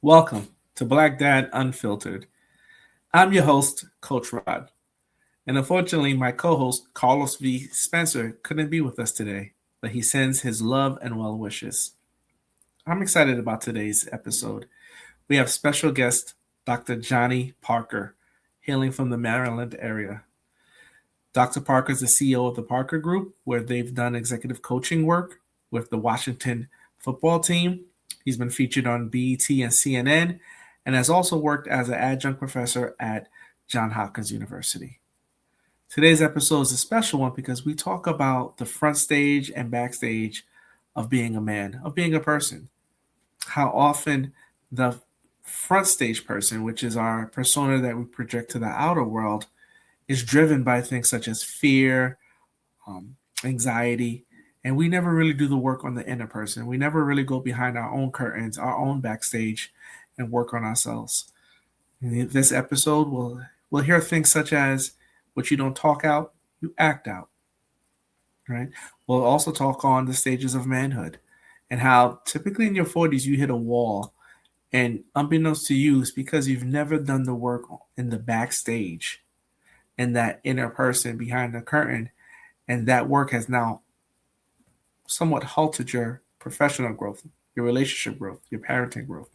Welcome to Black Dad Unfiltered. I'm your host, Coach Rod. And unfortunately, my co host, Carlos V. Spencer, couldn't be with us today, but he sends his love and well wishes. I'm excited about today's episode. We have special guest, Dr. Johnny Parker, hailing from the Maryland area. Dr. Parker is the CEO of the Parker Group, where they've done executive coaching work with the Washington football team. He's been featured on BET and CNN, and has also worked as an adjunct professor at Johns Hopkins University. Today's episode is a special one because we talk about the front stage and backstage of being a man, of being a person. How often the front stage person, which is our persona that we project to the outer world, is driven by things such as fear, anxiety, and we never really do the work on the inner person. We never really go behind our own curtains, our own backstage, and work on ourselves. In this episode, we'll hear things such as what you don't talk out, you act out. Right? We'll also talk on the stages of manhood and how typically in your 40s you hit a wall. And unbeknownst to you, it's because you've never done the work in the backstage and that inner person behind the curtain. And that work has now somewhat halted your professional growth, your relationship growth, your parenting growth.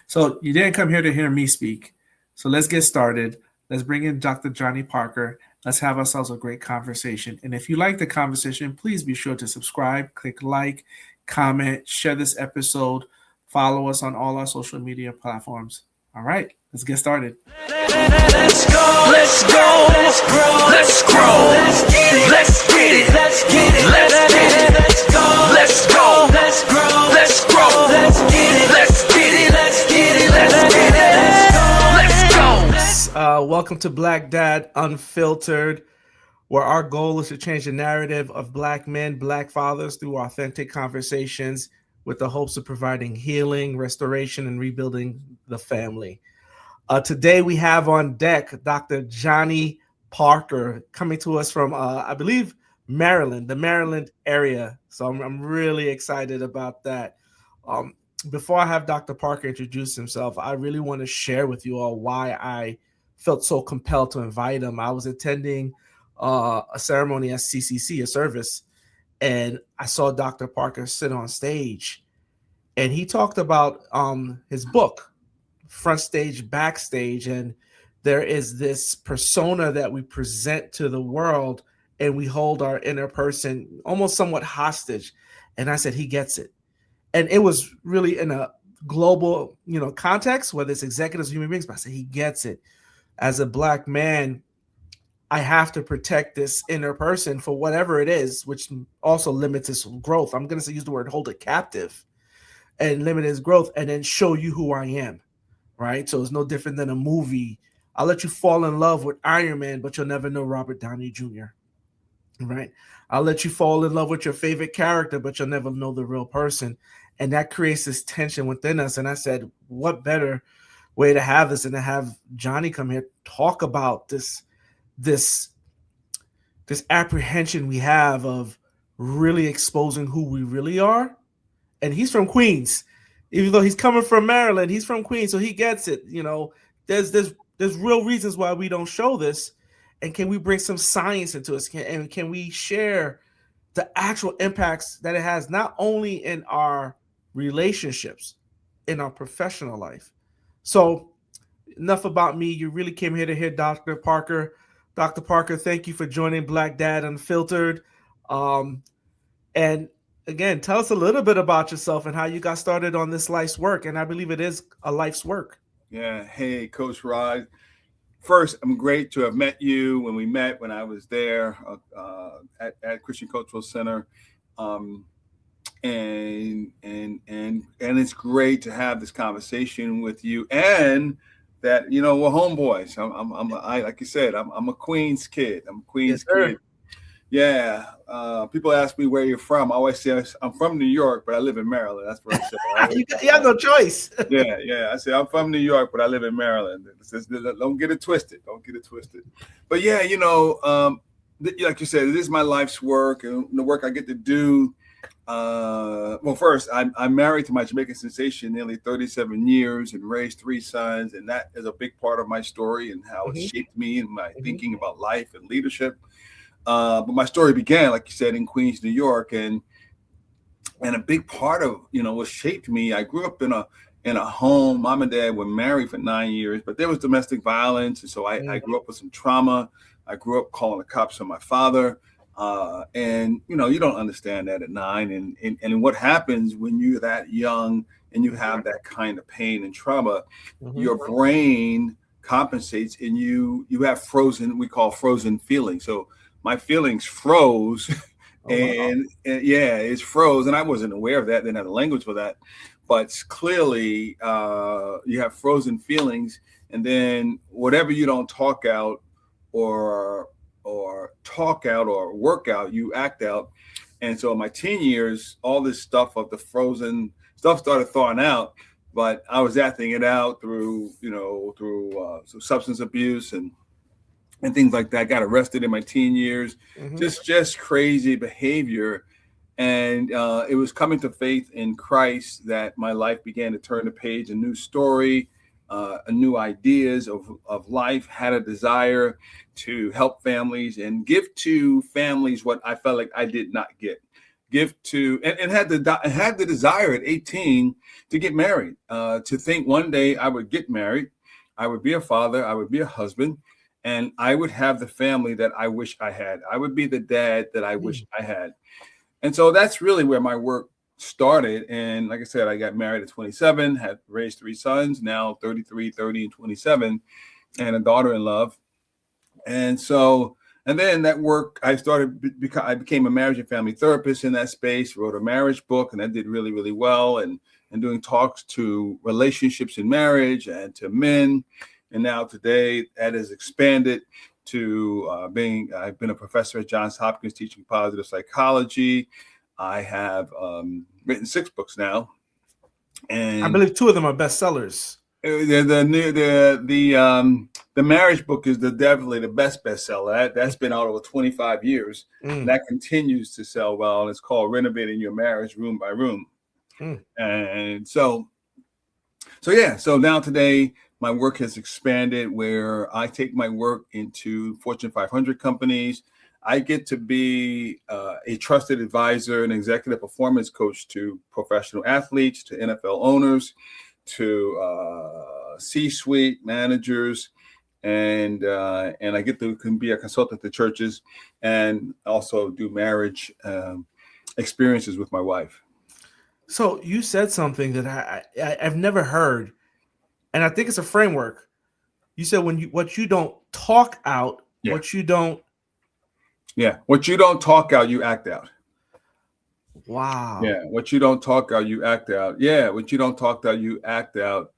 So you didn't come here to hear me speak. So let's get started. Let's bring in Dr. Johnny Parker. Let's have ourselves a great conversation. And if you like the conversation, please be sure to subscribe, click like, comment, share this episode, follow us on all our social media platforms. All right, let's get started. Let's go, let's go, let's grow, let's grow, let's get it, let's get it, let's get it, let's get it, let's go, let's go, let's grow, let's grow, let's get it, let's get it, let's get it, let's get it, let's go. Welcome to Black Dad Unfiltered, where our goal is to change the narrative of Black men, Black fathers through authentic conversations with the hopes of providing healing, restoration, and rebuilding the family. Today we have on deck Dr. Johnny Parker coming to us from, I believe, Maryland, the Maryland area. So I'm really excited about that. Before I have Dr. Parker introduce himself, I really want to share with you all why I felt so compelled to invite him. I was attending a ceremony at CCC, a service, and I saw Dr. Parker sit on stage, and he talked about his book, Front Stage, Backstage, and there is this persona that we present to the world, and we hold our inner person almost somewhat hostage. And I said, he gets it. And it was really in a global, context, whether it's executives, human beings, but I said, he gets it. As a Black man, I have to protect this inner person for whatever it is, which also limits his growth. I'm going to use the word hold it captive and limit his growth, and then show you who I am, right? So it's no different than a movie. I'll let you fall in love with Iron Man, but you'll never know Robert Downey Jr., right? I'll let you fall in love with your favorite character, but you'll never know the real person. And that creates this tension within us. And I said, what better way to have this than to have Johnny come here, talk about this apprehension we have of really exposing who we really are. And he's from Queens, even though he's coming from Maryland, he's from Queens, so he gets it. There's real reasons why we don't show this, and can we bring some science into it? And can we share the actual impacts that it has not only in our relationships, in our professional life? So enough about me. You really came here to hear Dr. Parker. Dr. Parker, thank you for joining Black Dad Unfiltered. And again, tell us a little bit about yourself and how you got started on this life's work. And I believe it is a life's work. Yeah. Hey, Coach Rod. First, I'm great to have met you when I was there at Christian Cultural Center. And it's great to have this conversation with you, and that, we're homeboys. I like you said, I'm a Queens kid. I'm a Queens kid. Yeah. People ask me where you're from. I always say I'm from New York, but I live in Maryland. That's what I say. You have no choice. Yeah. I say I'm from New York, but I live in Maryland. Don't get it twisted. But yeah, like you said, it is my life's work, and the work I get to do Well, first, I'm married to my Jamaican sensation nearly 37 years and raised 3 sons, and that is a big part of my story and how it Mhm, shaped me and my mhm, thinking about life and leadership. But my story began, like you said, in Queens, New York, and a big part of what shaped me. I grew up in a home. Mom and dad were married for 9 years, but there was domestic violence, and so I mhm. grew up with some trauma. I grew up calling the cops on my father, and you don't understand that at 9. And what happens when you're that young and you have that kind of pain and trauma, Mhm. your brain compensates, and you have frozen, we call frozen feelings. So my feelings froze. Oh wow. And yeah, it's froze, and I wasn't aware of that. Didn't have the language for that, but clearly, you have frozen feelings, and then whatever you don't talk out, or talk out, or work out, you act out. And so in my teen years, all this stuff of the frozen stuff started thawing out, but I was acting it out through some substance abuse and things like that. Got arrested in my teen years, Mhm. just crazy behavior. And it was coming to faith in Christ that my life began to turn the page, a new story, a new ideas of life, had a desire to help families and give to families what I felt like I did not get. Give to, and had the desire at 18 to get married, to think one day I would get married, I would be a father, I would be a husband, and I would have the family that I wish I had. I would be the dad that I wish Mm. I had. And so that's really where my work started. And like I said, I got married at 27, had raised 3 sons, now 33, 30, and 27, and a daughter in love. And so, and then that work, I became a marriage and family therapist in that space, wrote a marriage book, and that did really, really well. And doing talks to relationships in marriage and to men. And now today that has expanded to I've been a professor at Johns Hopkins teaching positive psychology. I have written 6 books now, I and believe 2 of them are bestsellers. the marriage book is definitely the bestseller. That's been out over 25 years, and Mm, that continues to sell well. And it's called Renovating Your Marriage Room by Room. mm. And so now today my work has expanded where I take my work into Fortune 500 companies. I get to be a trusted advisor and executive performance coach to professional athletes, to NFL owners, to C-suite managers, and I get to can be a consultant to churches, and also do marriage experiences with my wife. So you said something that I've never heard, and I think it's a framework. You said what you don't talk out, Yeah, what you don't. yeah. What you don't talk out, you act out. Wow. Yeah, what you don't talk out, you act out. Yeah, what you don't talk out, you act out,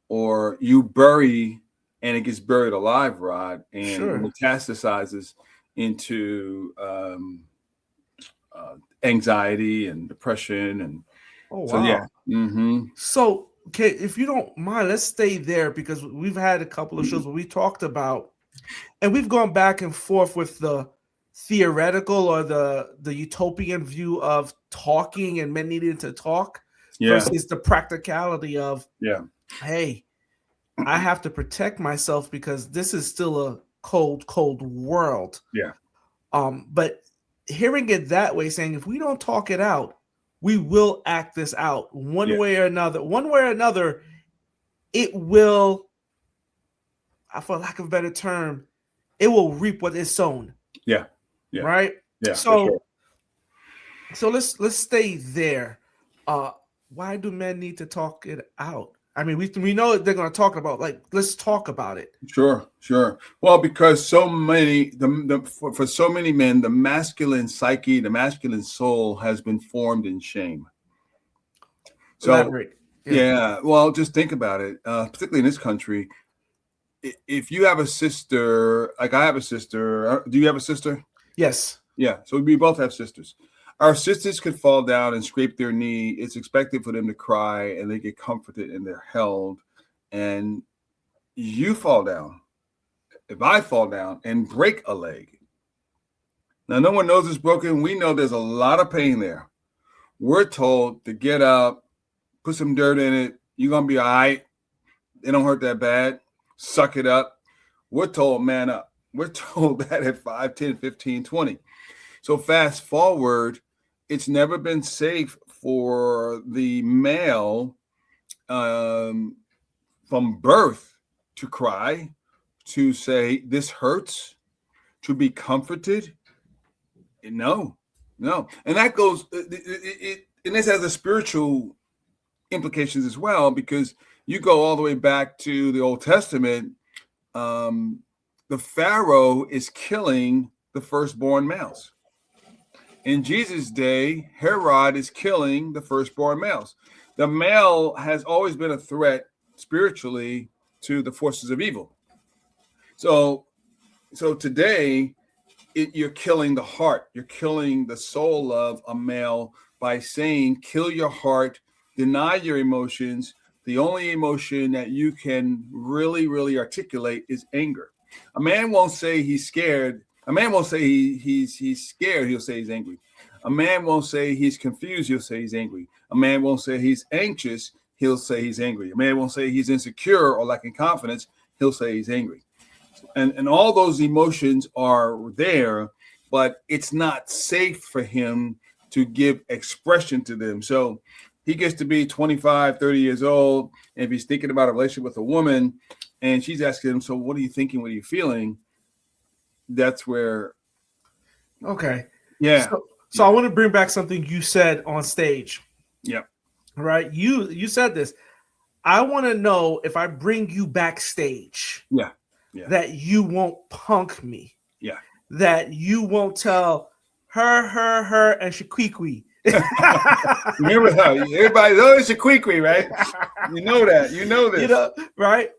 or you bury, and it gets buried alive, Rod, and Sure. metastasizes into anxiety and depression, and Oh so yeah. wow. Mm-hmm. So okay, if you don't mind, let's stay there because we've had a couple of shows where we talked about, and we've gone back and forth with the theoretical or the utopian view of talking and men needing to talk Yeah, versus the practicality of, yeah, hey, I have to protect myself because this is still a cold world. yeah, But hearing it that way, saying if we don't talk it out, we will act this out one yeah, way or another. One way or another, it will, for lack of a better term, it will reap what is sown. yeah, yeah, Right. yeah, for So sure. so let's stay there. Why do men need to talk it out? I mean, we know they're going to talk about, like, let's talk about it. Sure, sure. Well, because so many, for so many men, the masculine psyche, the masculine soul has been formed in shame. So, Elaborate. Yeah. yeah, well, just think about it, particularly in this country. If you have a sister, like I have a sister, do you have a sister? Yes. Yeah, so we both have sisters. Our sisters could fall down and scrape their knee. It's expected for them to cry, and they get comforted and they're held. And you fall down. If I fall down and break a leg, now no one knows it's broken. We know there's a lot of pain there. We're told to get up, put some dirt in it. You're going to be all right. It don't hurt that bad. Suck it up. We're told man up. We're told that at 5, 10, 15, 20. So fast forward, it's never been safe for the male from birth to cry, to say this hurts, to be comforted. No. And that goes, and this has a spiritual implications as well, because you go all the way back to the Old Testament. The Pharaoh is killing the firstborn males. In Jesus' day, Herod is killing the firstborn males. The male has always been a threat spiritually to the forces of evil. So today, you're killing the heart. You're killing the soul of a male by saying, kill your heart, deny your emotions. The only emotion that you can really, really articulate is anger. A man won't say he's scared. A man won't say he's scared. He'll say he's angry. A man won't say he's confused. He'll say he's angry. A man won't say he's anxious. He'll say he's angry. A man won't say he's insecure or lacking confidence. He'll say he's angry. And all those emotions are there, but it's not safe for him to give expression to them. So he gets to be 25, 30 years old. And if he's thinking about a relationship with a woman and she's asking him, so what are you thinking? What are you feeling? That's where. Okay. Yeah. So I want to bring back something you said on stage. Yeah. Right. You said this. I want to know if I bring you backstage. Yeah. That you won't punk me. Yeah. That you won't tell her, and Shaquiqui. Remember how everybody's always Shaquiqui, right? You know that. You know this. Right?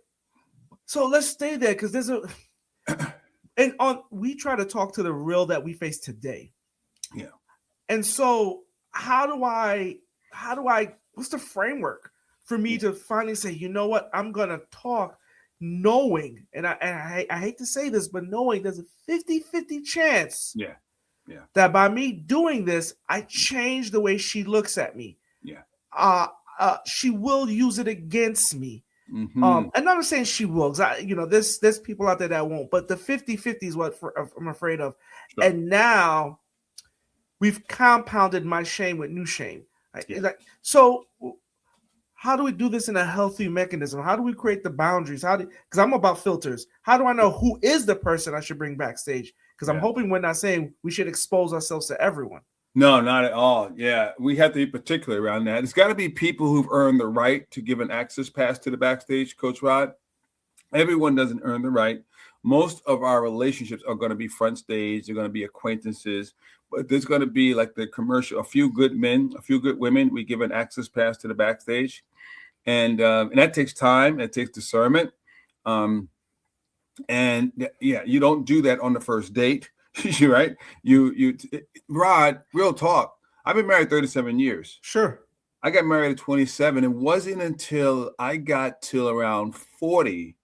So let's stay there, because there's we try to talk to the real that we face today. Yeah. And so how do I what's the framework for me to finally say, you know what, I'm gonna talk, knowing, and I hate to say this, but knowing there's a 50-50 chance that by me doing this, I change the way she looks at me. Yeah. She will use it against me. Mm-hmm. And I'm not saying she will, because there's people out there that won't, but the 50-50 is what I'm afraid of. Sure. And now we've compounded my shame with new shame. So how do we do this in a healthy mechanism? How do we create the boundaries? Because I'm about filters. How do I know who is the person I should bring backstage? Because I'm hoping we're not saying we should expose ourselves to everyone. No, not at all. Yeah, we have to be particular around that. It's got to be people who've earned the right to give an access pass to the backstage, Coach Rod. Everyone doesn't earn the right. Most of our relationships are going to be front stage. They're going to be acquaintances. But there's going to be, like the commercial, a few good men, a few good women, we give an access pass to the backstage. And that takes time. It takes discernment. And you don't do that on the first date. Right? Rod, real talk. I've been married 37 years. Sure. I got married at 27. It wasn't until I got till around 40,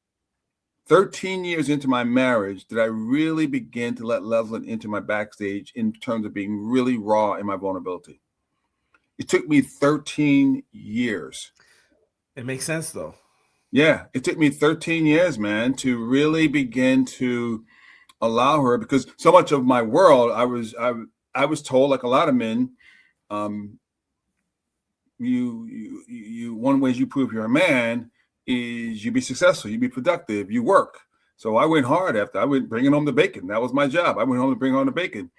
13 years into my marriage, that I really began to let Loveland into my backstage in terms of being really raw in my vulnerability. It took me 13 years. It makes sense, though. Yeah, it took me 13 years, man, to really begin to allow her, because so much of my world, I was told, like a lot of men, you one way you prove you're a man is you be successful, you be productive, you work. So I went hard after. I went bringing home the bacon. That was my job. I went home to bring home the bacon.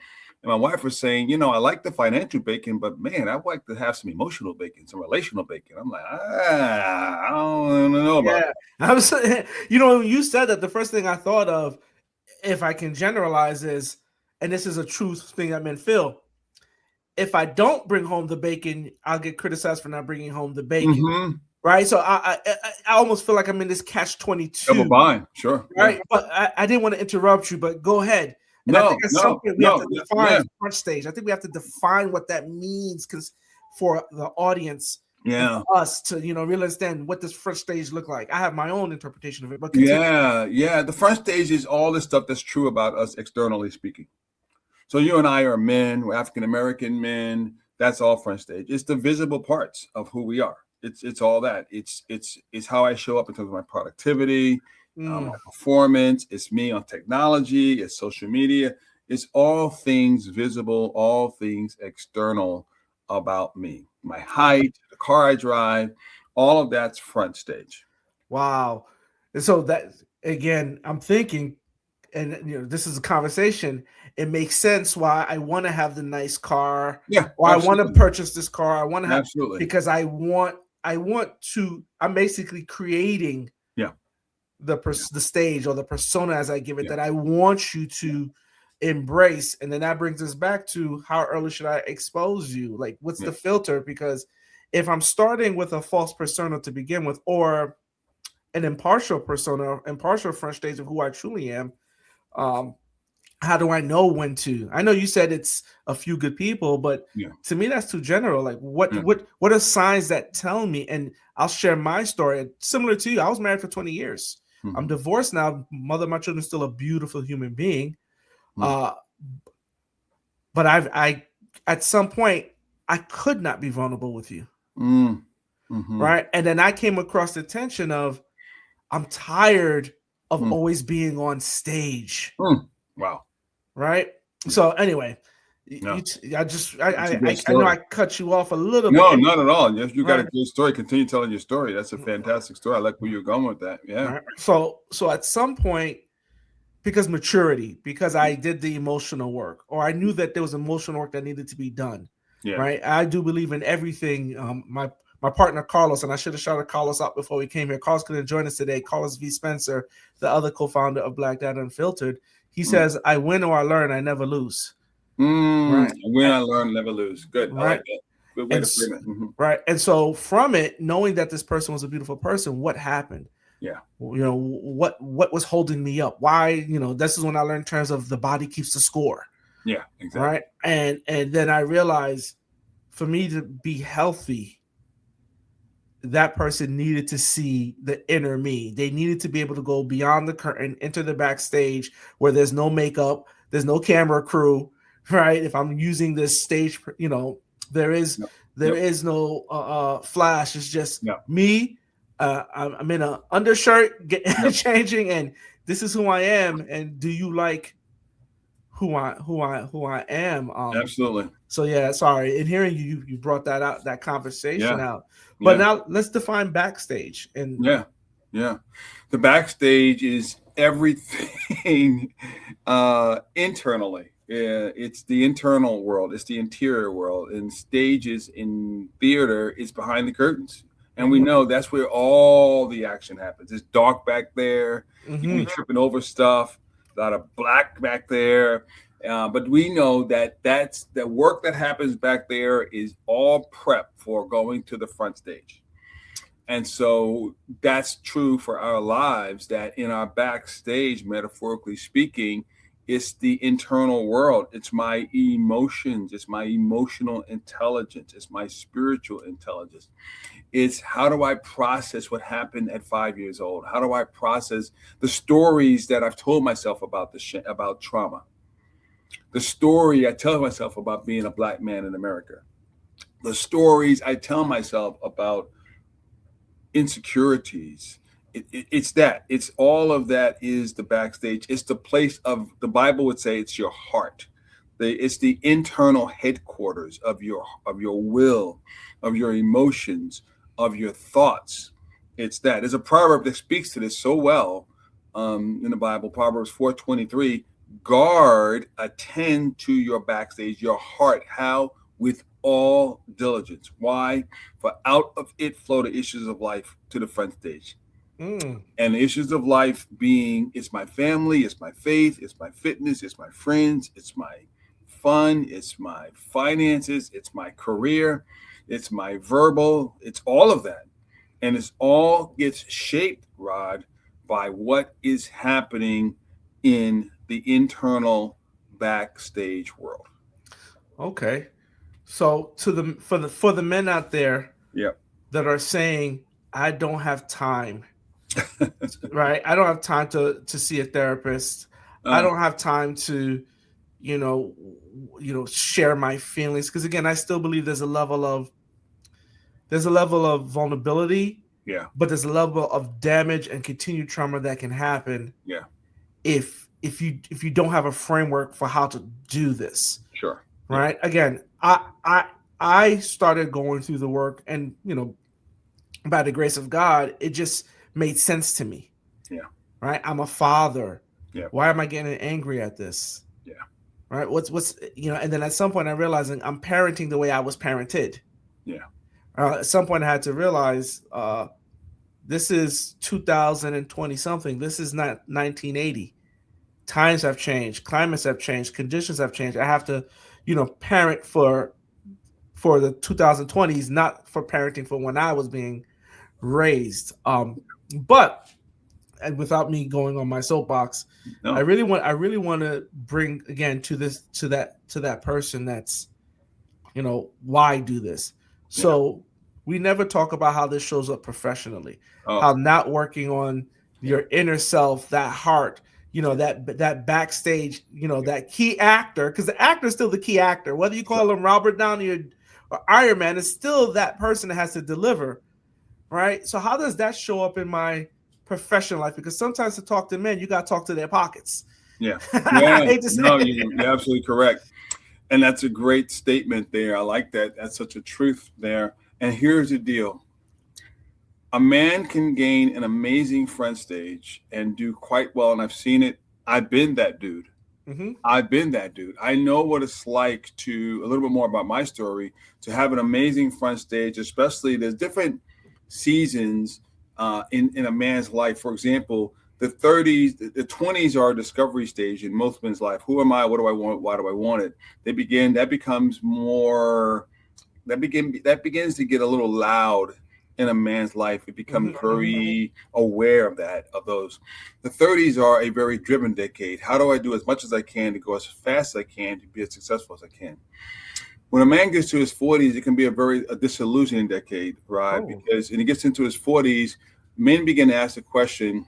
And my wife was saying, I like the financial bacon, but man, I'd like to have some emotional bacon, some relational bacon. I'm like, I don't know about that. I was, when you said that, the first thing I thought of, if I can generalize, is, and this is a true thing that men feel, if I don't bring home the bacon, I'll get criticized for not bringing home the bacon. Mm-hmm. Right. So I almost feel like I'm in this catch-22. Double bind. Sure. Right. Yeah. But I didn't want to interrupt you, but go ahead. And I think that's something we have to define front stage. I think we have to define what that means, because for the audience, us to really understand what does front stage look like. I have my own interpretation of it. But the front stage is all the stuff that's true about us externally speaking. So you and I are men, we're African American men. That's all front stage. It's the visible parts of who we are. It's all that. It's how I show up in terms of my productivity, my performance. It's me on technology. It's social media. It's all things visible, all things external about me. My height, the car I drive, all of that's front stage. Wow. And so that, again, I'm thinking, and this is a conversation. It makes sense why I want to have the nice car. Yeah, or absolutely. I want to purchase this car. I want to have, absolutely, because I want to. I'm basically creating the stage or the persona, as I give it, that I want you to embrace. And then that brings us back to, how early should I expose you? Like, what's the filter? Because if I'm starting with a false persona to begin with, or an impartial persona, impartial front stage of who I truly am, how do I know when to? I know you said it's a few good people, but to me that's too general. Like, what are signs that tell me? And I'll share my story. Similar to you, I was married for 20 years. I'm divorced now. Mother of my children, still a beautiful human being. But I at some point I could not be vulnerable with you. Right. And then I came across the tension of, I'm tired of always being on stage. Wow. Right. So anyway, I know I cut you off a little bit. No, not at all. You got a great story. Continue telling your story. That's a fantastic story. I like where you're going with that. Yeah. Right. So at some point, because maturity, because I did the emotional work, or I knew that there was emotional work that needed to be done. Yeah. Right. I do believe in everything. My partner, Carlos, and I should have shouted Carlos out before we came here. Carlos couldn't join us today. Carlos V. Spencer, the other co-founder of Black Dad Unfiltered. He says, I win or I learn, I never lose. Right. I win, I learn, never lose. Good. Right. I like that. Good way to frame it. Right. And so from it, knowing that this person was a beautiful person, what happened? Yeah. What was holding me up? Why, this is when I learned terms of the body keeps the score. Yeah, exactly. Right. And then I realized, for me to be healthy, that person needed to see the inner me. They needed to be able to go beyond the curtain, enter the backstage where there's no makeup, there's no camera crew, right? If I'm using this stage, there is no flash. It's just me. I'm in an undershirt, changing, and this is who I am. And do you like who I am? Absolutely. So yeah, sorry. In hearing you brought that out, that conversation out. But now let's define backstage. And the backstage is everything internally. It's the internal world. It's the interior world. And stages in theater is behind the curtains. And we know that's where all the action happens. It's dark back there. You can be tripping over stuff. A lot of black back there. But we know that that's the work that happens back there is all prep for going to the front stage. And so that's true for our lives, that in our backstage, metaphorically speaking, it's the internal world. It's my emotions. It's my emotional intelligence. It's my spiritual intelligence. It's how do I process what happened at 5 years old? How do I process the stories that I've told myself about about trauma? The story I tell myself about being a Black man in America. The stories I tell myself about insecurities. It's that. It's all of that is the backstage. It's the place of, the Bible would say, it's your heart. It's the internal headquarters of your will, of your emotions, of your thoughts. It's that. There's a proverb that speaks to this so well in the Bible, Proverbs 4:23. Guard, attend to your backstage, your heart. How? With all diligence. Why? For out of it flow the issues of life to the front stage. And the issues of life being, it's my family, it's my faith, it's my fitness, it's my friends, it's my fun, it's my finances, it's my career, it's my verbal, it's all of that. And it's all gets shaped, Rod, by what is happening in the internal backstage world. Okay. So for the men out there that are saying, I don't have time, right? I don't have time to see a therapist. I don't have time to, share my feelings, because again, I still believe there's a level of vulnerability, Yeah. but there's a level of damage and continued trauma that can happen. Yeah. If you don't have a framework for how to do this. Sure. Right. Yeah. Again, I started going through the work, and by the grace of God, it just made sense to me. Yeah. Right. I'm a father. Yeah. Why am I getting angry at this? Yeah. Right. What's and then at some point I'm realizing I'm parenting the way I was parented. Yeah. At some point I had to realize this is 2020 something. This is not 1980. Times have changed, climates have changed, conditions have changed. I have to, parent for the 2020s, not for parenting for when I was being raised. But and without me going on my soapbox, no. I really want to bring again to that person that's, why do this? So we never talk about how this shows up professionally, how not working on your inner self, that heart, that backstage, that key actor, because the actor is still the key actor, whether you call him Robert Downey or Iron Man, it's still that person that has to deliver, right? So how does that show up in my professional life? Because sometimes to talk to men, you got to talk to their pockets. Yeah. No, you're absolutely correct. And that's a great statement there. I like that. That's such a truth there. And here's the deal. A man can gain an amazing front stage and do quite well. And I've seen it. I've been that dude. Mm-hmm. I've been that dude. I know what it's like to, a little bit more about my story, to have an amazing front stage, especially there's different seasons in a man's life. For example, the 30s, the 20s are a discovery stage in most men's life. Who am I? What do I want? Why do I want it? That begins to get a little loud in a man's life. It becomes very aware of those. The 30s are a very driven decade. How do I do as much as I can to go as fast as I can to be as successful as I can? When a man gets to his 40s, it can be a disillusioning decade, right? Because when he gets into his 40s, men begin to ask the question,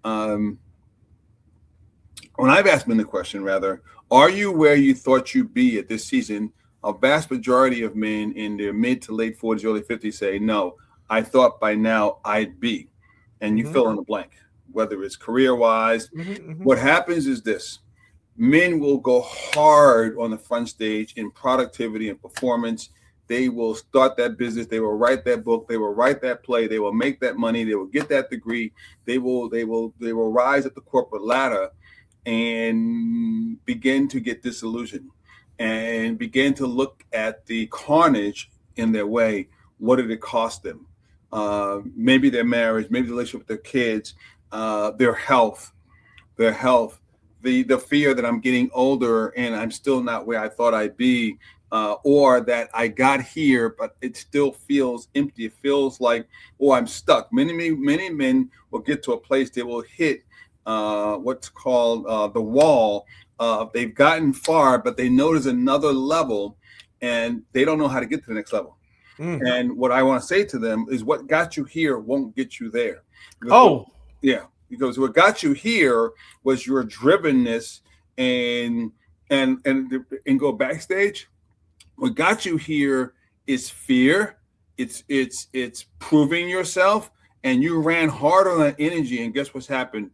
when I've asked men the question, rather, are you where you thought you'd be at this season? A vast majority of men in their mid to late 40s, early 50s say, no, I thought by now I'd be. And you fill in the blank, whether it's career-wise. What happens is this. Men will go hard on the front stage in productivity and performance. They will start that business. They will write that book. They will write that play. They will make that money. They will get that degree. They will rise up the corporate ladder and begin to get disillusioned and begin to look at the carnage in their way. What did it cost them? Maybe their marriage, maybe the relationship with their kids, their health, the fear that I'm getting older and I'm still not where I thought I'd be, or that I got here, but it still feels empty. It feels like, I'm stuck. Many men will get to a place they will hit what's called the wall. They've gotten far, but they know there's another level and they don't know how to get to the next level. And what I want to say to them is what got you here won't get you there. Because what got you here was your drivenness and go backstage. What got you here is fear. It's proving yourself, and you ran hard on that energy. And guess what's happened?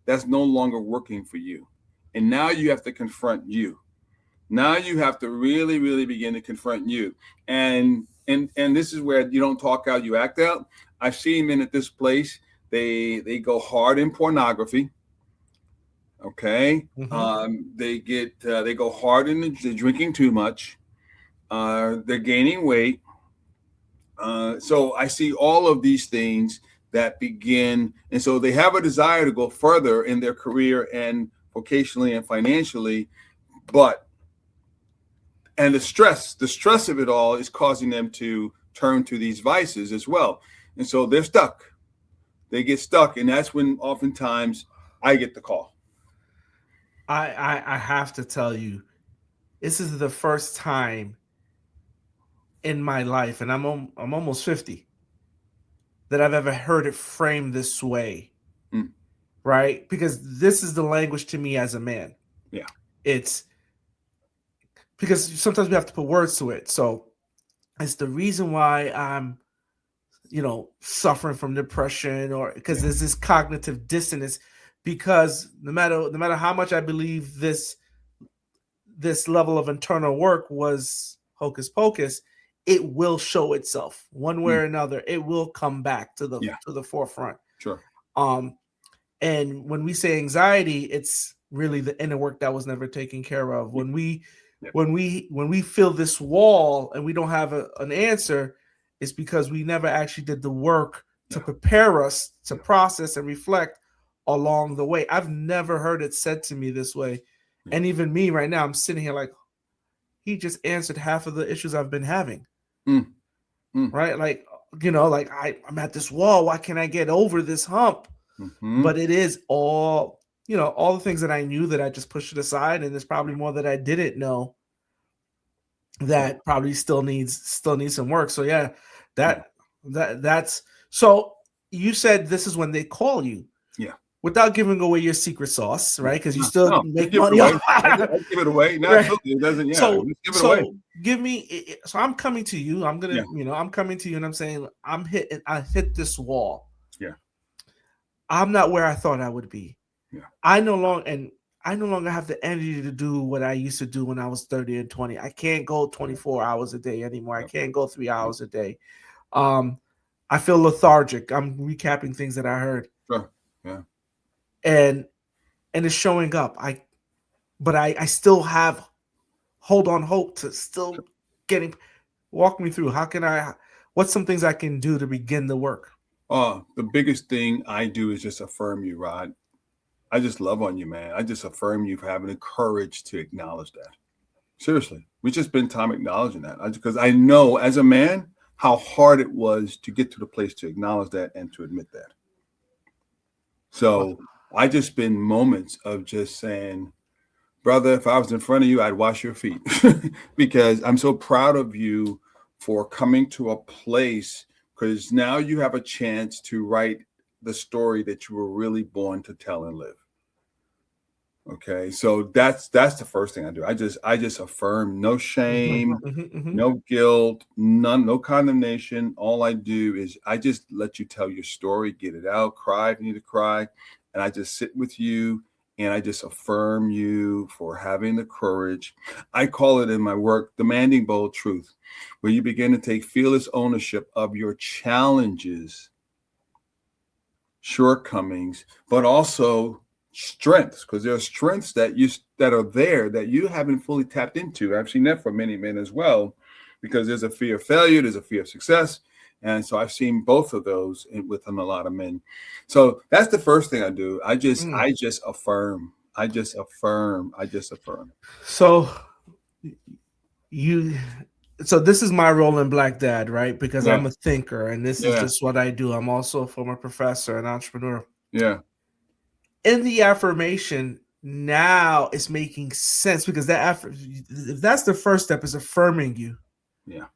That's no longer working for you. And now you have to confront you. Now you have to really, really begin to confront you. And this is where you don't talk out, you act out. I've seen men at this place. They go hard in pornography. Okay. They go hard in the drinking too much. They're gaining weight. So I see all of these things that begin. And so they have a desire to go further in their career and vocationally and financially, and the stress of it all is causing them to turn to these vices as well. And so they're stuck. They get stuck. And that's when oftentimes I get the call. I have to tell you, this is the first time in my life, and I'm almost 50, that I've ever heard it framed this way. Right? Because this is the language to me as a man. Yeah. It's because sometimes we have to put words to it. So it's the reason why I'm, suffering from depression, or because there's this cognitive dissonance, because no matter how much I believe this level of internal work was hocus pocus, it will show itself one way or another. It will come back to the forefront. Sure. And when we say anxiety, it's really the inner work that was never taken care of. When we feel this wall and we don't have an answer, it's because we never actually did the work to prepare us to process and reflect along the way. I've never heard it said to me this way. And even me right now, I'm sitting here like, he just answered half of the issues I've been having. Right? Like, I'm at this wall. Why can't I get over this hump? But it is all the things that I knew that I just pushed it aside. And there's probably more that I didn't know that probably still needs some work. So yeah, that's so you said this is when they call you. Yeah. Without giving away your secret sauce, right? Because you still make money. I give it away. No, right. It doesn't. Yeah. So, give it away. Give me. So I'm coming to you. I'm gonna. I'm coming to you, and I'm saying I hit this wall. Yeah. I'm not where I thought I would be. Yeah. I no longer have the energy to do what I used to do when I was 30 and 20. I can't go 24 hours a day anymore. I can't go 3 hours a day. I feel lethargic. I'm recapping things that I heard. Sure. Yeah. And it's showing up. But I still have hold on hope to still walk me through. What's some things I can do to begin the work? The biggest thing I do is just affirm you, Rod. I just love on you, man. I just affirm you for having the courage to acknowledge that. Seriously, we just spend time acknowledging that, because I know as a man how hard it was to get to the place to acknowledge that and to admit that. So I just spend moments of just saying, brother, if I was in front of you, I'd wash your feet because I'm so proud of you for coming to a place, because now you have a chance to write the story that you were really born to tell and live. Okay, so that's the first thing I do. I just affirm, no shame, no guilt, no condemnation. All I do is I just let you tell your story, get it out, cry if you need to cry, and I just sit with you and I just affirm you for having the courage. I call it in my work demanding bold truth, where you begin to take fearless ownership of your challenges, shortcomings, but also strengths, because there are strengths that are there that you haven't fully tapped into. I've seen that for many men as well, because there's a fear of failure, there's a fear of success, and so I've seen both of those within a lot of men. So that's the first thing I do. I just affirm. I just affirm. So this is my role in Black Dad, right? Because I'm a thinker, and this is just what I do. I'm also a former professor and entrepreneur. Yeah. In the affirmation, now it's making sense, because if that's the first step, is affirming you. Yeah.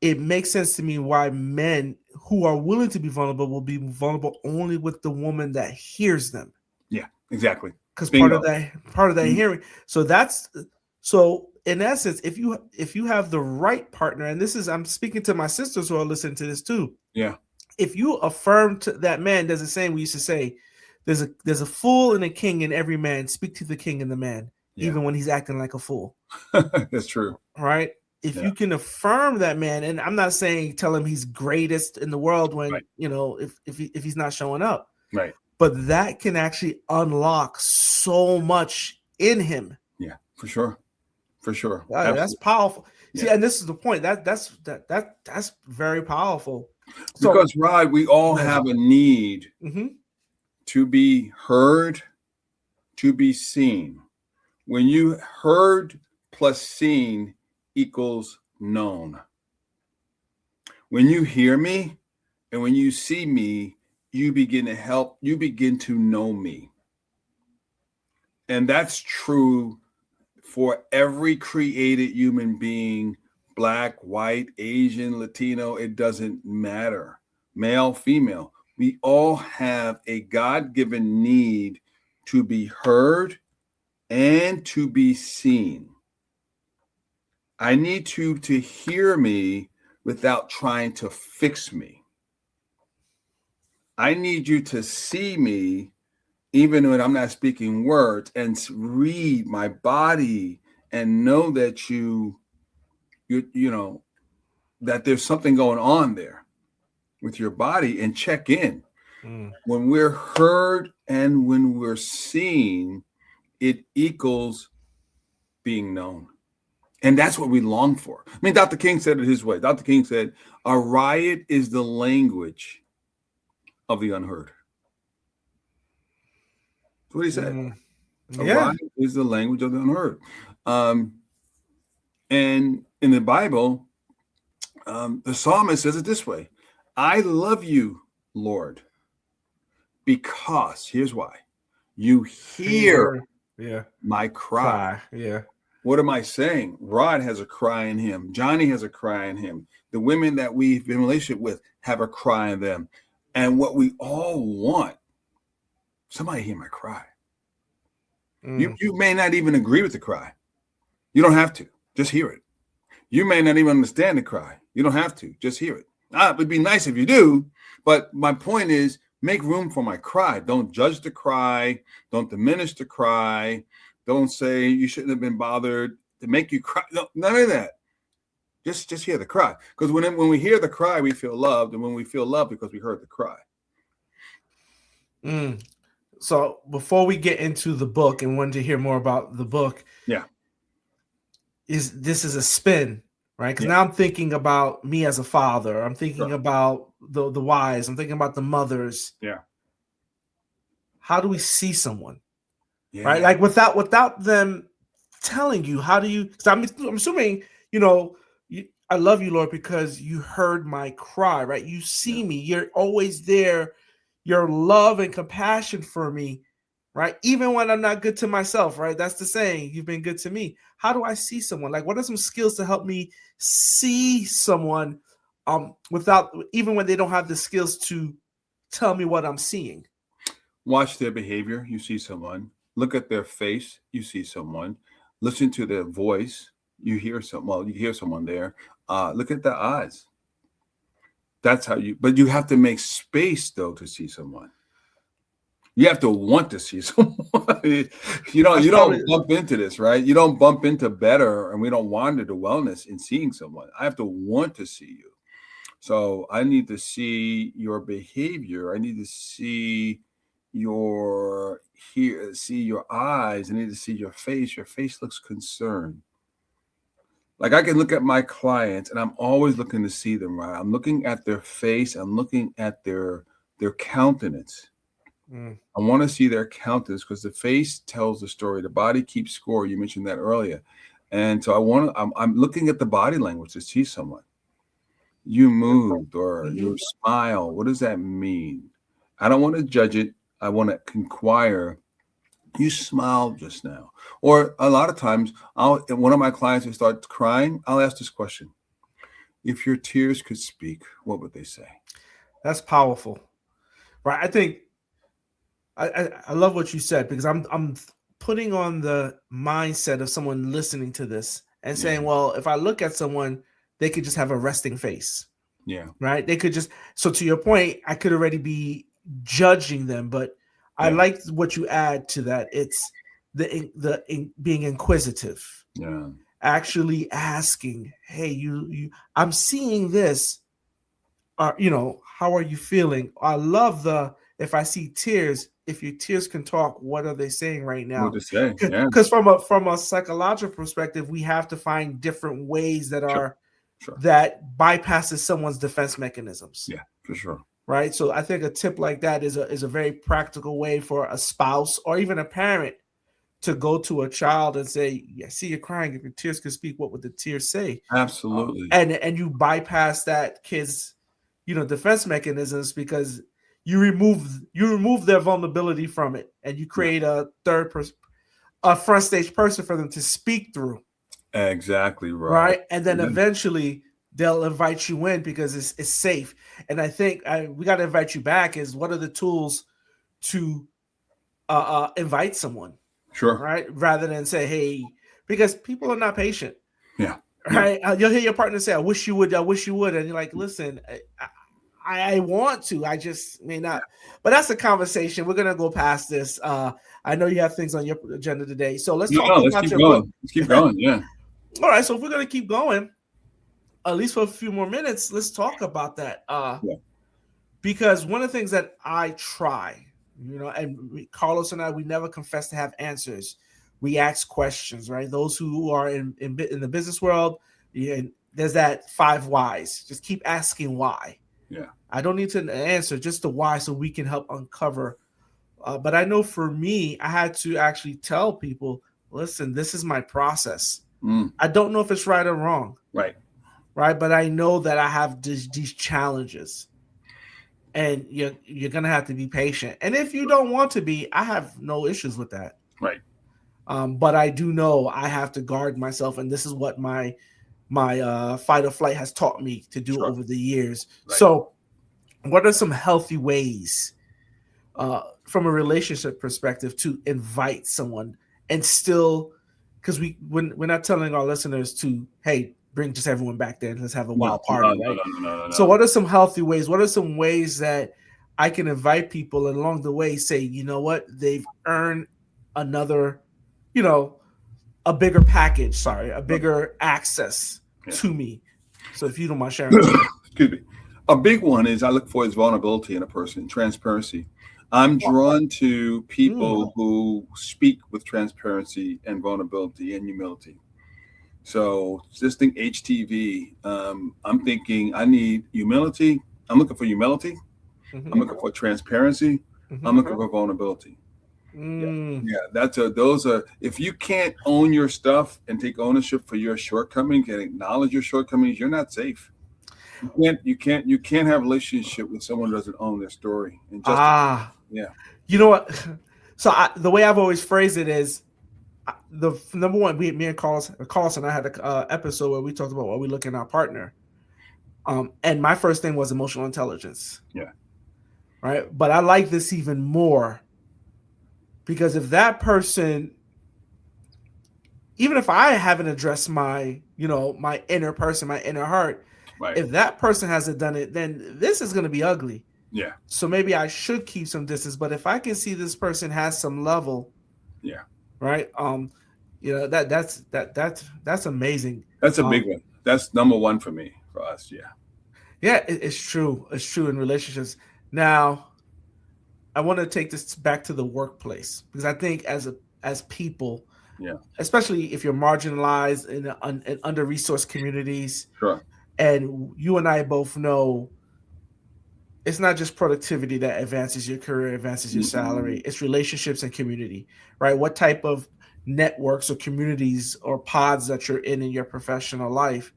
It makes sense to me why men who are willing to be vulnerable will be vulnerable only with the woman that hears them. Yeah, exactly. Because part of that hearing. So in essence, if you have the right partner, and I'm speaking to my sisters who are listening to this too. Yeah. If you affirm to that man, there's a saying we used to say, there's a fool and a king in every man. Speak to the king in the man, even when he's acting like a fool. That's true. Right? If you can affirm that man, and I'm not saying tell him he's greatest in the world when if he's not showing up. Right. But that can actually unlock so much in him. Yeah, for sure. That's powerful. See, and this is the point. That's very powerful. Because Rod, we all have a need to be heard, to be seen. When you heard plus seen equals known. When you hear me and when you see me, you begin to know me. And that's true for every created human being, Black, white, Asian, Latino, it doesn't matter. Male, female. We all have a God-given need to be heard and to be seen. I need you to hear me without trying to fix me. I need you to see me even when I'm not speaking words, and read my body and know that you know that there's something going on there with your body, and check in. When we're heard and when we're seen, it equals being known. And that's what we long for. I mean, Dr. King said it his way. Dr. King said, a riot is the language of the unheard. That's what he said. A riot is the language of the unheard. And in the Bible, the psalmist says it this way: I love you, Lord, because, here's why, you hear my cry. What am I saying? Rod has a cry in him. Johnny has a cry in him. The women that we've been in a relationship with have a cry in them. And what we all want, somebody hear my cry. You may not even agree with the cry. You don't have to. Just hear it. You may not even understand the cry. You don't have to. Just hear it. It would be nice if you do. But my point is, make room for my cry. Don't judge the cry. Don't diminish the cry. Don't say you shouldn't have been bothered to make you cry. No, none of that. Just hear the cry. Because when we hear the cry, we feel loved. And when we feel loved, because we heard the cry. So before we get into the book and wanted to hear more about the book, this is a spin, right? Because now I'm thinking about me as a father. I'm thinking about the wives. I'm thinking about the mothers. How do we see someone? Right? Like without them telling you, how do you? Because I'm assuming, I love you, Lord, because you heard my cry, right? You see me. You're always there. Your love and compassion for me, right? Even when I'm not good to myself, right? That's the saying, you've been good to me. How do I see someone? Like, what are some skills to help me see someone without, even when they don't have the skills to tell me what I'm seeing? Watch their behavior. You see someone. Look at their face. You see someone. Listen to their voice. You hear someone there. Look at their eyes. That's how but you have to make space, though, to see someone. You have to want to see someone. You don't bump into this, right? You don't bump into better, and we don't wander to wellness in seeing someone. I have to want to see you. So I need to see your behavior. I need to see your eyes. I need to see your face. Your face looks concerned. Like, I can look at my clients, and I'm always looking to see them, right? I'm looking at their face. I'm looking at their countenance. I want to see their countenance, because the face tells the story. The body keeps score. You mentioned that earlier. And so I'm looking at the body language to see someone. You moved, or you smile. What does that mean? I don't want to judge it. I want to inquire. You smiled just now. Or a lot of times, one of my clients who starts crying, I'll ask this question: if your tears could speak, what would they say? That's powerful, right? I think I love what you said, because I'm putting on the mindset of someone listening to this and saying, well, if I look at someone, they could just have a resting face. Right. They could just, so to your point, I could already be judging them, but I like what you add to that. It's being inquisitive, actually asking, hey, I'm seeing this. How are you feeling? I love if I see tears, if your tears can talk, what are they saying right now? What to say? Because from a psychological perspective, we have to find different ways that that bypasses someone's defense mechanisms. Yeah, for sure. Right. So I think a tip like that is a very practical way for a spouse or even a parent to go to a child and say, I see you're crying. If your tears could speak, what would the tears say? Absolutely. And you bypass that kid's, defense mechanisms, because you remove their vulnerability from it, and you create a third person, a front stage person for them to speak through. Exactly right. Right. And then eventually they'll invite you in because it's safe. And I think we got to invite you back is, what are the tools to invite someone? Sure. Right. Rather than say, hey, because people are not patient. Yeah. right? You'll hear your partner say, "I wish you would. I wish you would," and you're like, "Listen, I want to. I just may not." But that's a conversation. We're gonna go past this. I know you have things on your agenda today, so let's talk let's about keep your going. book. Let's keep going. Yeah. All right. So if we're gonna keep going, at least for a few more minutes, let's talk about that. Yeah. Because one of the things that I try, and Carlos and I, we never confess to have answers. We ask questions, right? Those who are in the business world, there's that 5 whys. Just keep asking why. Yeah. I don't need to answer, just the why, so we can help uncover. But I know for me, I had to actually tell people, listen, this is my process. I don't know if it's right or wrong. Right. Right. But I know that I have these challenges. And you're going to have to be patient. And if you don't want to be, I have no issues with that. Right. But I do know I have to guard myself. And this is what my fight or flight has taught me to do over the years. Right. So what are some healthy ways from a relationship perspective to invite someone and still, because we're not telling our listeners to, hey, bring just everyone back there and let's have a wild party, right? No. So what are some healthy ways? What are some ways that I can invite people and along the way say, you know what, they've earned another, a bigger package, a bigger access to me. So if you don't mind sharing. Excuse me. A big one is I look for is vulnerability in a person, transparency. I'm drawn to people who speak with transparency and vulnerability and humility. So just think HTV. I'm thinking I need humility. I'm looking for humility. I'm looking for transparency. I'm looking for vulnerability. Yeah. Those are, if you can't own your stuff and take ownership for your shortcomings and acknowledge your shortcomings, you're not safe. You can't have a relationship with someone who doesn't own their story. And yeah. You know what? So the way I've always phrased it is, the number one, me and Carlos and I had an episode where we talked about what we look in our partner. And my first thing was emotional intelligence. Yeah. Right. But I like this even more because if that person, even if I haven't addressed my inner person, my inner heart, right, if that person hasn't done it, then this is going to be ugly. Yeah. So maybe I should keep some distance. But if I can see this person has some level. Yeah. Right. That's amazing. That's a big one. That's number one for me, for us. Yeah. Yeah, it's true. It's true in relationships. Now, I want to take this back to the workplace because I think as people, especially if you're marginalized in under-resourced communities, sure, and you and I both know it's not just productivity that advances your career, advances your salary. It's relationships and community, right? What type of networks or communities or pods that you're in your professional life?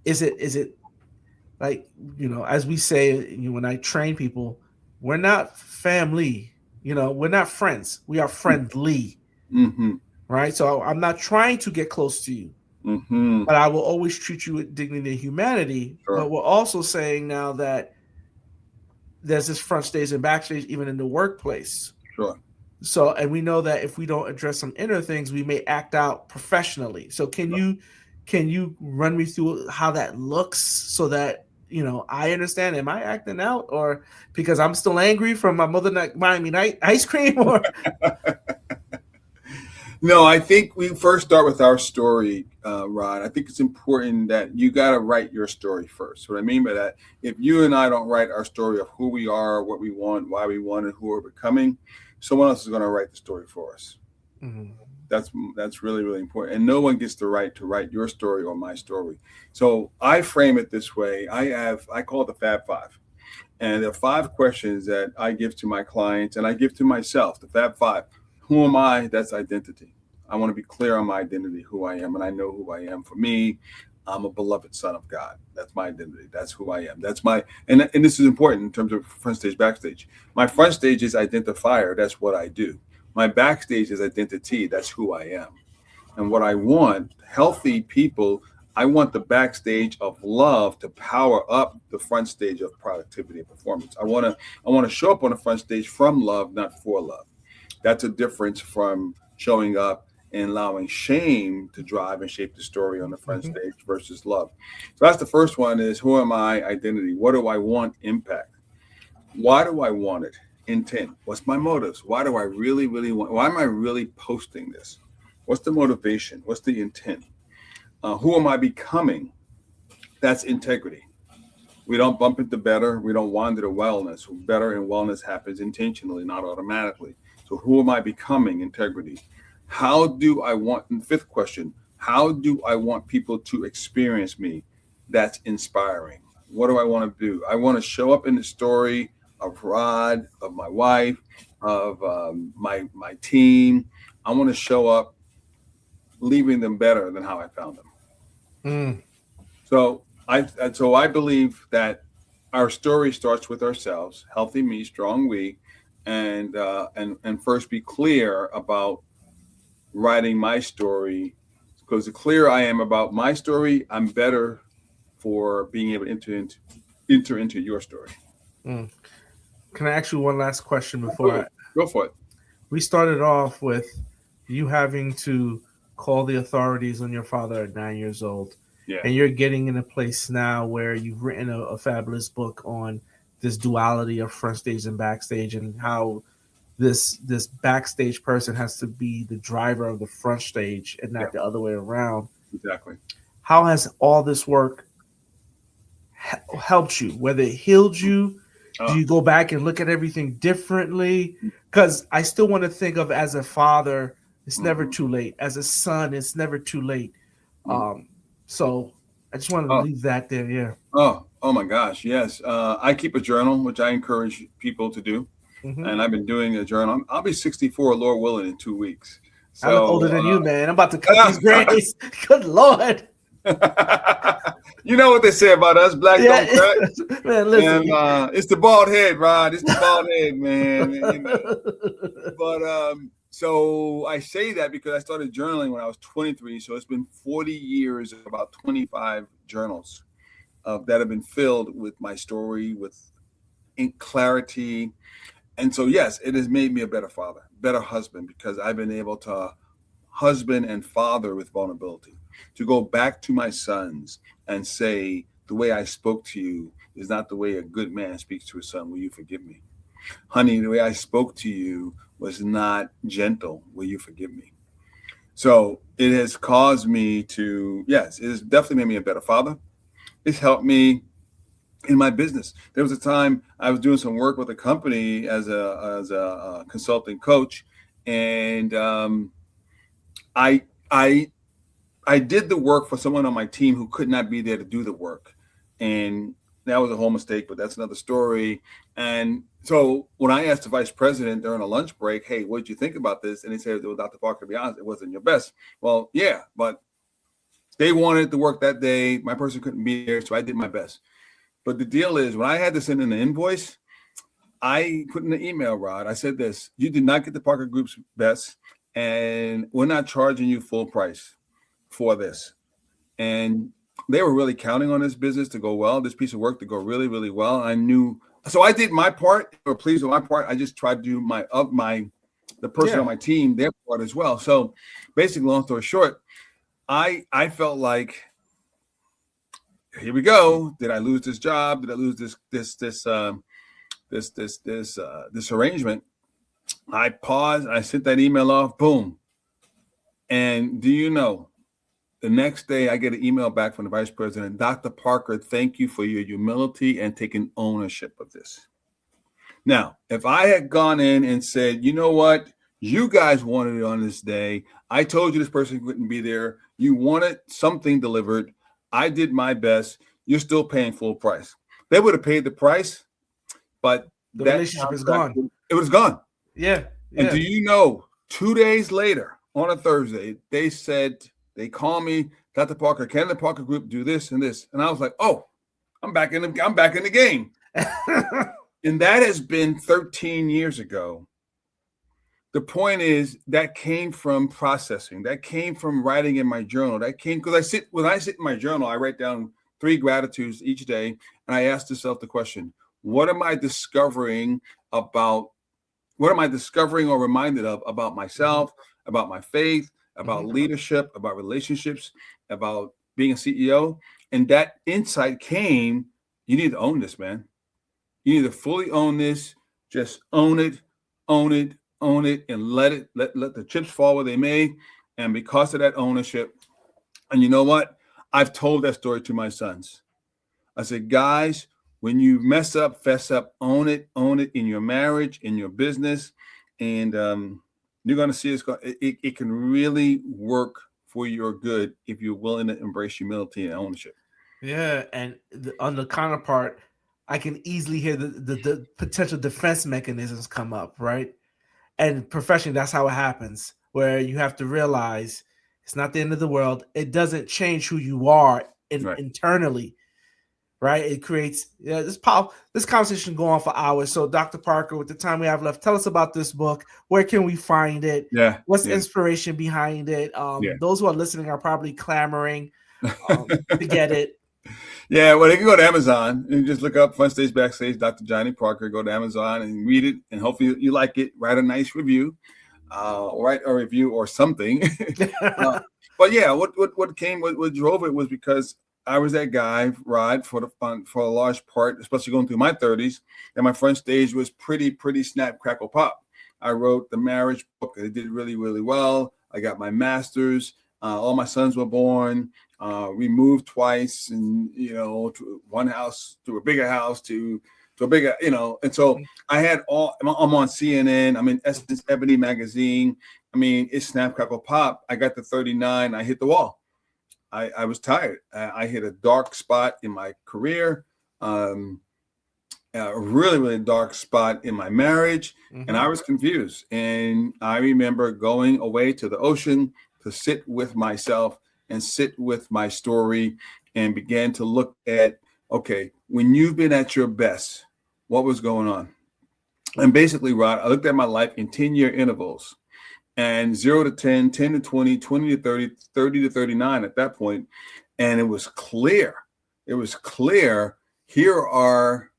Is it like, as we say, when I train people, we're not family, we're not friends. We are friendly, right? So I'm not trying to get close to you. But I will always treat you with dignity and humanity. Sure. But we're also saying now that there's this front stage and backstage, even in the workplace. Sure. So, and we know that if we don't address some inner things, we may act out professionally. So can you run me through how that looks so that, I understand, am I acting out or because I'm still angry from my mother not buying me ice cream or... No, I think we first start with our story, Rod. I think it's important that you got to write your story first. What I mean by that, if you and I don't write our story of who we are, what we want, why we want, and who we're becoming, someone else is going to write the story for us. That's really, really important. And no one gets the right to write your story or my story. So I frame it this way. I call it the Fab Five. And there are 5 questions that I give to my clients and I give to myself, the Fab Five. Who am I? That's identity. I want to be clear on my identity, who I am, and I know who I am. For me, I'm a beloved son of God. That's my identity. That's who I am. That's my, and this is important in terms of front stage, backstage. My front stage is identifier. That's what I do. My backstage is identity. That's who I am. And what I want, healthy people, I want the backstage of love to power up the front stage of productivity and performance. I want to show up on the front stage from love, not for love. That's a difference from showing up and allowing shame to drive and shape the story on the front stage versus love. So that's the first one is who am I? Identity. What do I want? Impact. Why do I want it? Intent. What's my motives? Why do I really, really want? Why am I really posting this? What's the motivation? What's the intent? Who am I becoming? That's integrity. We don't bump into better. We don't wander to wellness. Better and wellness happens intentionally, not automatically. So who am I becoming? Integrity. How do I want, and fifth question, how do I want people to experience me? That's inspiring. What do I want to do? I want to show up in the story of Rod, of my wife, of my team. I want to show up leaving them better than how I found them. So I believe that our story starts with ourselves, healthy me, strong we, and first be clear about writing my story, because the clearer I am about my story, I'm better for being able to enter into your story. Can I ask you one last question before Go for it. We started off with you having to call the authorities on your father at 9 years old. Yeah. And you're getting in a place now where you've written a fabulous book on this duality of front stage and backstage, and how this backstage person has to be the driver of the front stage and not the other way around. Exactly. How has all this work helped you? Whether it healed you, do you go back and look at everything differently? Because I still want to think of, as a father, it's never too late. As a son, it's never too late. So I just wanted to leave that there. Yeah. Oh my gosh. Yes. I keep a journal, which I encourage people to do. And I've been doing a journal. I'll be 64, Lord willing, in 2 weeks. So, I look older than you, man. I'm about to cut these grays. Good Lord. You know what they say about us, black don't cut. Man, listen. And, it's the bald head, Rod. It's the bald head, man. You know. But so I say that because I started journaling when I was 23. So it's been 40 years of about 25 journals that have been filled with my story, with clarity. And so, yes, it has made me a better father, better husband, because I've been able to husband and father with vulnerability, to go back to my sons and say, the way I spoke to you is not the way a good man speaks to his son. Will you forgive me? Honey, the way I spoke to you was not gentle. Will you forgive me? So it has caused me to, yes, it has definitely made me a better father. It's helped me in my business. There was a time I was doing some work with a company as a consulting coach, and I did the work for someone on my team who could not be there to do the work, and that was a whole mistake. But that's another story. And so when I asked the vice president during a lunch break, "Hey, what did you think about this?" and he said, "Well, Dr. Parker, to be honest, it wasn't your best." Well, yeah, but they wanted to work that day. My person couldn't be there, so I did my best. But the deal is, when I had to send in an invoice, I put in the email, Rod, I said this: you did not get the Parker Group's best, and we're not charging you full price for this. And they were really counting on this business to go well, this piece of work to go really, really well. I knew, so I did my part. They were pleased with my part. I just tried to do the person on my team, their part as well. So basically, long story short, I felt like, here we go. Did I lose this job? Did I lose this arrangement? I paused. I sent that email off. Boom. And do you know, the next day I get an email back from the vice president: Dr. Parker, thank you for your humility and taking ownership of this. Now, if I had gone in and said, you know what, you guys wanted it on this day. I told you this person couldn't be there. You wanted something delivered. I did my best. You're still paying full price. They would have paid the price, but the relationship is gone. It was gone. Yeah. And do you know, 2 days later on a Thursday, they called me, Dr. Parker, can the Parker Group do this and this? And I was like, oh, I'm back in the game. And that has been 13 years ago. The point is, that came from processing. That came from writing in my journal. That came because when I sit in my journal, I write down 3 gratitudes each day. And I ask myself the question, what am I discovering or reminded of about myself, about my faith, about leadership, about relationships, about being a CEO. And that insight came, you need to own this, man. You need to fully own this. Just own it, own it, own it, and let the chips fall where they may. And because of that ownership, and you know what? I've told that story to my sons. I said, guys, when you mess up, fess up, own it in your marriage, in your business. And you're going to see it can really work for your good if you're willing to embrace humility and ownership. Yeah. And on the counterpart, I can easily hear the potential defense mechanisms come up, right? And professionally, that's how it happens, where you have to realize it's not the end of the world. It doesn't change who you are internally, right? It creates this conversation go on for hours. So, Dr. Parker, with the time we have left, tell us about this book. Where can we find it? Yeah. What's the inspiration behind it? Those who are listening are probably clamoring to get it. Yeah, well, they can go to Amazon and just look up Front Stage, Backstage, Dr. Johnny Parker. Go to Amazon and read it, and hopefully you like it. Write a nice review, write a review or something. But yeah, what drove it was because I was that guy, Rod, for a large part, especially going through my 30s, and my Front Stage was pretty snap, crackle, pop. I wrote the marriage book. I did really, really well. I got my master's. All my sons were born. We moved twice, and to one house to a bigger house to a bigger, and so I had I'm on CNN. I'm in Essence Ebony magazine. I mean, it's snap, crackle, pop. I got to 39. I hit the wall. I was tired. I hit a dark spot in my career, a really, really dark spot in my marriage, and I was confused. And I remember going away to the ocean to sit with myself and sit with my story and began to look at, okay, when you've been at your best, what was going on? And basically, Rod, I looked at my life in 10-year intervals, and 0 to 10, 10 to 20, 20 to 30, 30 to 39 at that point. And it was clear. Here are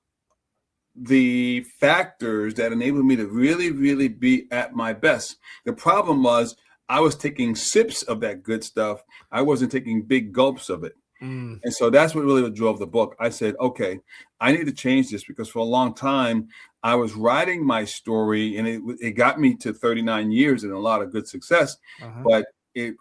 the factors that enabled me to really, really be at my best. The problem was I was taking sips of that good stuff. I wasn't taking big gulps of it. And so that's what really drove the book. I said, okay, I need to change this, because for a long time I was writing my story, and it got me to 39 years and a lot of good success. But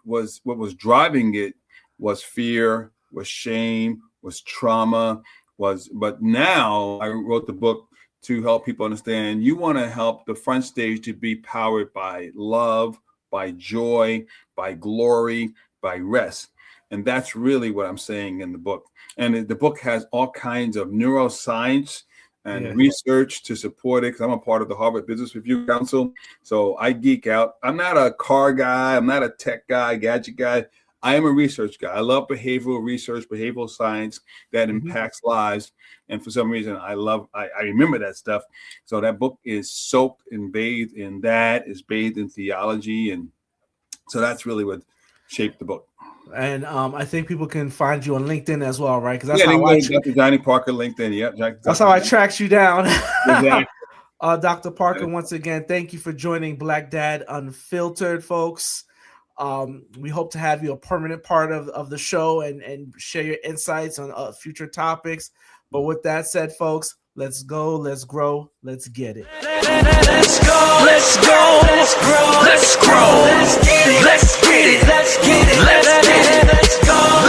what was driving it was fear, was shame, was trauma, but now I wrote the book to help people understand you want to help the Front Stage to be powered by love, by joy, by glory, by rest. And that's really what I'm saying in the book. And the book has all kinds of neuroscience and research to support it, because I'm a part of the Harvard Business Review Council. So I geek out. I'm not a car guy. I'm not a tech guy, gadget guy. I am a research guy. I love behavioral research, behavioral science that impacts lives. And for some reason, I remember that stuff. So that book is soaked and bathed in that, is bathed in theology. And so that's really what shaped the book. And I think people can find you on LinkedIn as well, right? Because that's how I Dr. Johnny Parker LinkedIn. Yep, that's how I tracked you down. Exactly. Dr. Parker, once again, thank you for joining Black Dad Unfiltered, folks. We hope to have you a permanent part of the show and share your insights on future topics. But with that said, folks, let's go, let's grow, let's get it. Let's go, let's go, let's grow, let's grow, let's get it, let's get it, let's get it, let's get it, let's go.